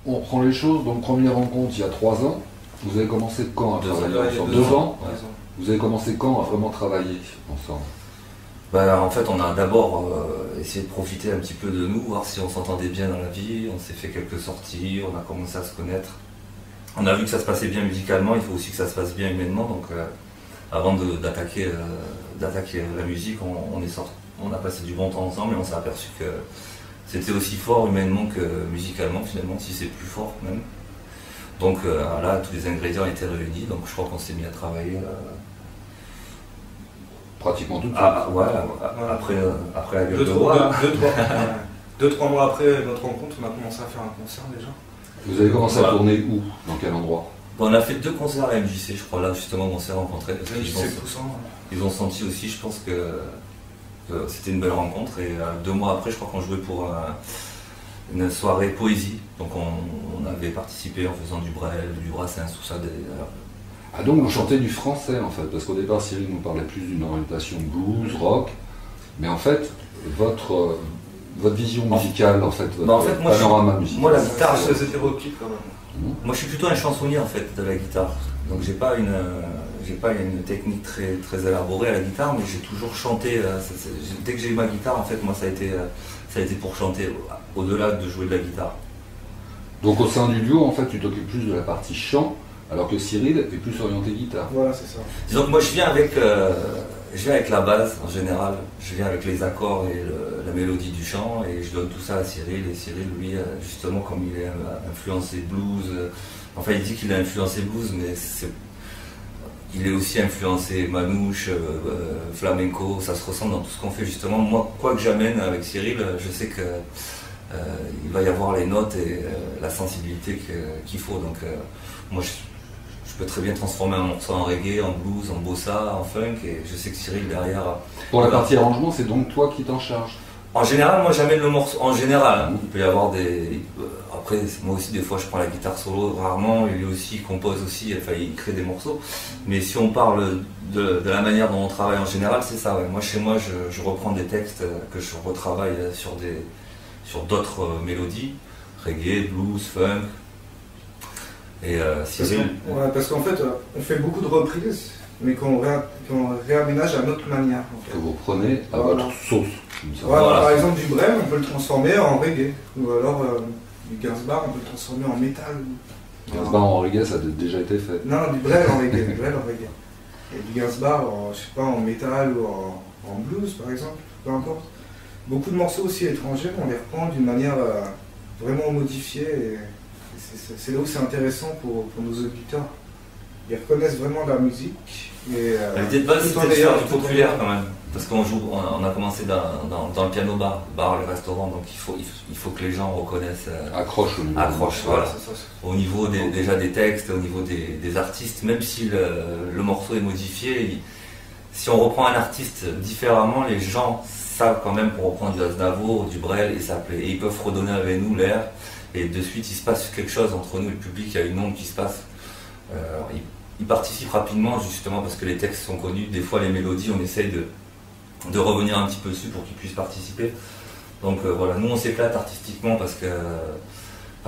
on reprend les choses, donc première rencontre il y a 3 ans. Vous avez commencé quand à travailler ensemble? 2 ans. ans. Vous avez commencé quand à vraiment travailler ensemble? Bah, en fait, on a d'abord essayé de profiter un petit peu de nous, voir si on s'entendait bien dans la vie. On s'est fait quelques sorties, on a commencé à se connaître. On a vu que ça se passait bien musicalement, il faut aussi que ça se passe bien humainement. Donc, avant d'attaquer la musique, on a passé du bon temps ensemble et on s'est aperçu que c'était aussi fort humainement que musicalement, finalement, si c'est plus fort même. Donc là, tous les ingrédients étaient réunis, donc je crois qu'on s'est mis à travailler. Pratiquement tout de suite. Après la gueule de bois. 2-3 mois après notre rencontre, on a commencé à faire un concert déjà. Vous avez commencé à tourner où? Dans quel endroit? Bon, on a fait 2 concerts à MJC, je crois, là justement où on s'est rencontrés. Ils ont senti aussi, je pense que c'était une belle rencontre. Et 2 mois après, je crois qu'on jouait pour une soirée poésie. Donc on avait participé en faisant du Brel, du Brassens, tout ça. Ah donc vous chantez du français en fait, parce qu'au départ Cyril nous parlait plus d'une orientation blues, rock, mais en fait votre vision musicale, en fait, votre panorama musical. Moi la guitare, c'est hétéroclite quand même. Moi je suis plutôt un chansonnier en fait de la guitare, donc j'ai pas une technique très élaborée à la guitare, mais j'ai toujours chanté. Dès que j'ai eu ma guitare, en fait, moi ça a été pour chanter, au-delà de jouer de la guitare. Donc au sein du duo, en fait, tu t'occupes plus de la partie chant, alors que Cyril est plus orienté guitare. Voilà, c'est ça. Disons que moi je viens avec la base en général, je viens avec les accords et la mélodie du chant, et je donne tout ça à Cyril, et Cyril, lui, justement, comme il est influencé blues, enfin il dit qu'il a influencé blues, mais il est aussi influencé manouche, flamenco, ça se ressent dans tout ce qu'on fait justement. Moi, quoi que j'amène avec Cyril, je sais que il va y avoir les notes et la sensibilité qu'il faut. Donc moi je peux très bien transformer un morceau en reggae, en blues, en bossa, en funk, et je sais que Cyril derrière... Pour la partie arrangement, c'est donc toi qui t'en charges? En général, moi j'amène le morceau, en général, hein. Il peut y avoir après, moi aussi des fois je prends la guitare solo, rarement, et lui aussi il compose aussi, enfin il crée des morceaux. Mais si on parle de la manière dont on travaille en général, c'est ça, ouais. Moi chez moi je reprends des textes que je retravaille sur d'autres mélodies, reggae, blues, funk. Et parce qu'en fait, on fait beaucoup de reprises, mais qu'on réaménage à notre manière. En fait. Que vous prenez à votre sauce. Voilà. Par exemple, du Brel, on peut le transformer en reggae. Ou alors du Gainsbourg, on peut le transformer en métal. Gainsbourg en reggae, ça a déjà été fait. Non, du Brel en reggae. Et du Gainsbourg, je sais pas, en métal ou en blues, par exemple, peu importe. Beaucoup de morceaux aussi étrangers, on les reprend d'une manière vraiment modifiée. Et c'est là où c'est intéressant pour nos auditeurs. Ils reconnaissent vraiment la musique. L'idée de base, c'était de faire du populaire quand même. Parce qu'on a commencé dans le piano bar, le restaurant, donc il faut que les gens reconnaissent. Accroche voilà. Au niveau déjà des textes, au niveau des artistes, même si le morceau est modifié, si on reprend un artiste différemment, les gens savent quand même pour reprendre du Aznavour, du Brel, et ça plaît. Et ils peuvent redonner avec nous l'air, et de suite il se passe quelque chose entre nous et le public, il y a une onde qui se passe. Ils participent rapidement justement parce que les textes sont connus, des fois les mélodies on essaye de revenir un petit peu dessus pour qu'ils puissent participer. Donc voilà, nous on s'éclate artistiquement parce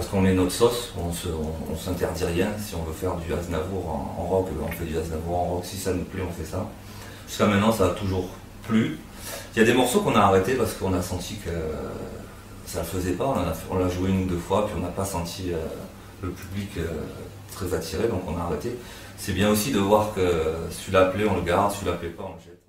qu'on met notre sauce, on s'interdit rien. Si on veut faire du Aznavour en rock, on fait du Aznavour en rock, si ça nous plaît on fait ça. Jusqu'à maintenant ça a toujours plu. Il y a des morceaux qu'on a arrêtés parce qu'on a senti que ça ne le faisait pas, on l'a joué 1 ou 2 fois, puis on n'a pas senti le public très attiré, donc on a arrêté. C'est bien aussi de voir que celui-là plaît, on le garde, celui-là plaît pas, on le jette.